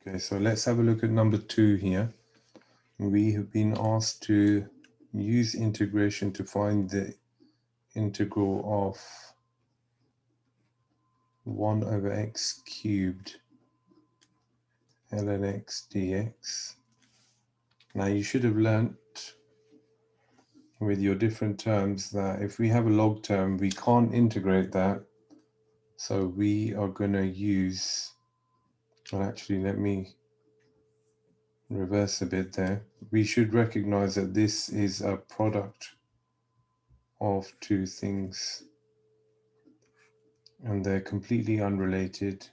Okay, so let's have a look at number 2 here. We have been asked to use integration to find the integral of 1 over x cubed ln x dx. Now you should have learnt with your different terms that if we have a log term, we can't integrate that. So we are going to use, well actually let me reverse a bit there. We should recognize that this is a product of two things and they're completely unrelated.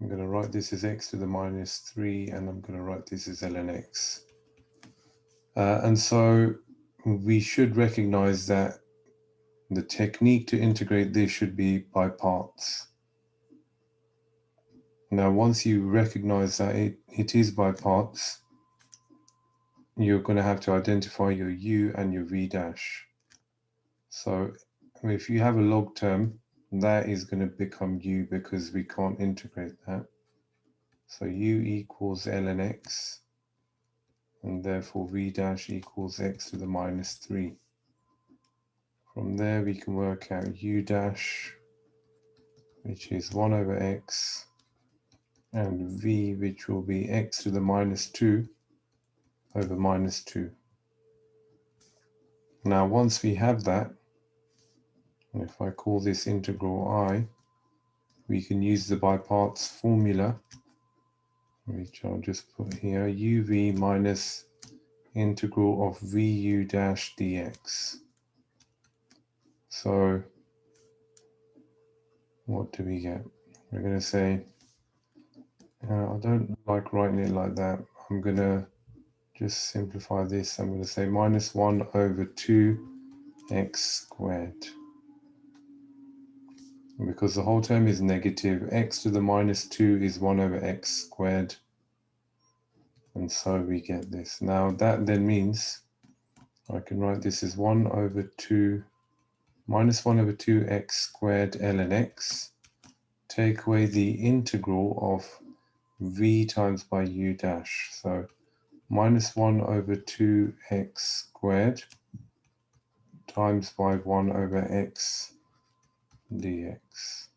I'm going to write this as x to the minus 3 and I'm going to write this as ln x. And so we should recognize that the technique to integrate this should be by parts. Now once you recognize that it is by parts, you're going to have to identify your u and your v dash. So if you have a log term, that is going to become u because we can't integrate that. So u equals ln x, and therefore v dash equals x to the minus 3. From there we can work out u dash, which is 1 over x, and v, which will be x to the minus 2 over minus 2. Now once we have that, and if I call this integral I, we can use the by parts formula, which I'll just put here, uv minus integral of vu dash dx. So what do we get? We're going to say, I don't like writing it like that. I'm going to just simplify this. I'm going to say minus 1 over 2x squared. And because the whole term is negative, x to the minus 2 is 1 over x squared. And so we get this. Now that then means I can write this as 1 over 2 minus 1 over 2x squared ln x. Take away the integral of v times by u dash. So minus 1 over 2x squared times by 1 over x dx.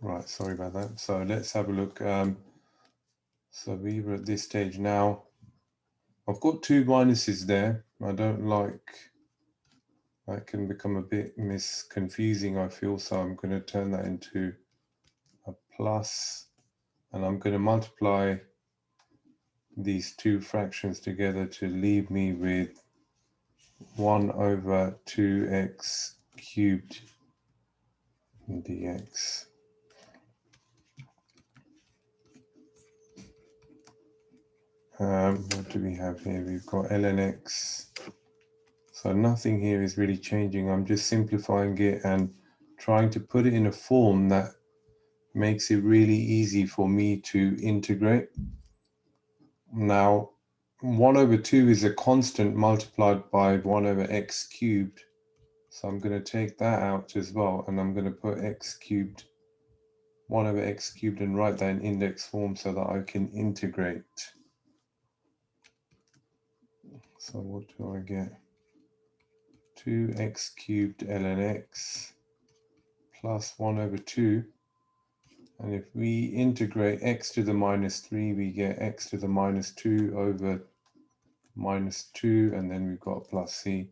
Right, sorry about that. So let's have a look. So we were at this stage now. I've got two minuses there. I don't like, that can become a bit confusing, I feel. So I'm going to turn that into a plus, and I'm going to multiply these two fractions together to leave me with 1 over 2x cubed dx. What do we have here? We've got ln x. So nothing here is really changing. I'm just simplifying it and trying to put it in a form that makes it really easy for me to integrate. Now, 1 over 2 is a constant multiplied by 1 over x cubed. So I'm going to take that out as well, and I'm going to put x cubed, 1 over x cubed, and write that in index form so that I can integrate. So what do I get? 2x cubed ln x plus 1 over 2. And if we integrate x to the minus 3, we get x to the minus 2 over minus 2, and then we've got plus c.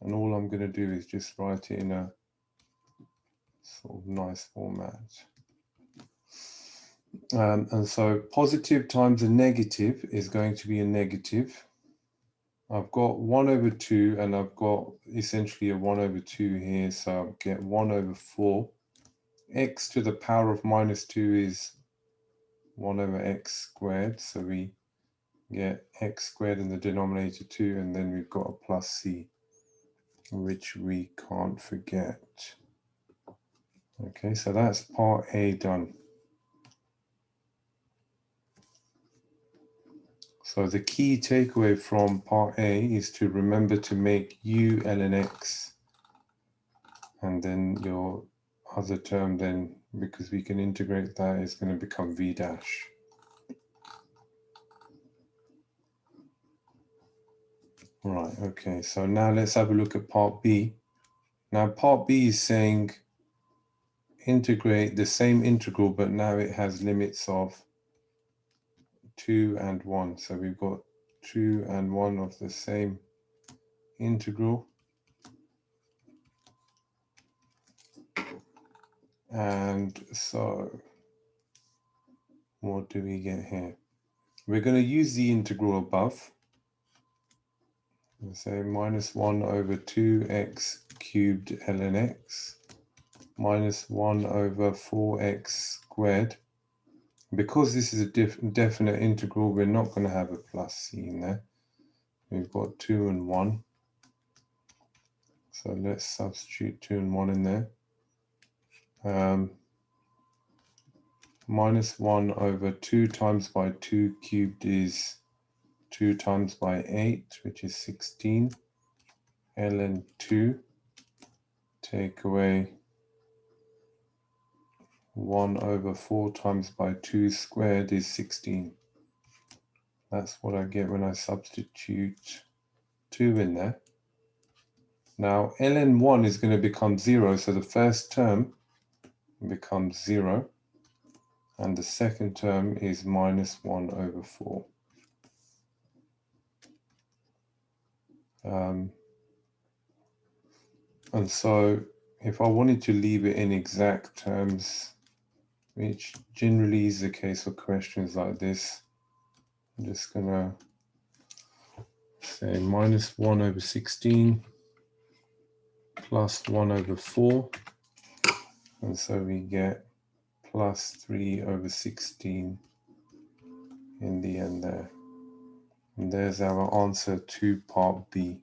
And all I'm going to do is just write it in a sort of nice format. And so positive times a negative is going to be a negative. I've got 1 over 2, and I've got essentially a 1 over 2 here, so I'll get 1 over 4. X to the power of minus 2 is 1 over x squared, so we get x squared in the denominator too, and then we've got a plus c, which we can't forget. Okay, so that's part A done. So the key takeaway from part A is to remember to make u ln x, and then your other term then, because we can integrate that, is going to become v dash. Right, okay, so now let's have a look at part B. Now part B is saying integrate the same integral, but now it has limits of 2 and 1. So we've got 2 and 1 of the same integral. And so what do we get here? We're going to use the integral above. We'll say minus 1 over 2x cubed ln x minus 1 over 4x squared. Because this is a definite integral, we're not going to have a plus c in there. We've got 2 and 1. So let's substitute 2 and 1 in there. Minus 1 over 2 times by 2 cubed is 2 times by 8, which is 16. ln 2, take away 1 over 4 times by 2 squared is 16. That's what I get when I substitute 2 in there. Now ln 1 is going to become 0, so the first term becomes 0, and the second term is minus 1 over 4. And so if I wanted to leave it in exact terms, which generally is the case for questions like this, I'm just going to say minus 1 over 16 plus 1 over 4. And so we get plus 3 over 16 in the end there. And there's our answer to part B.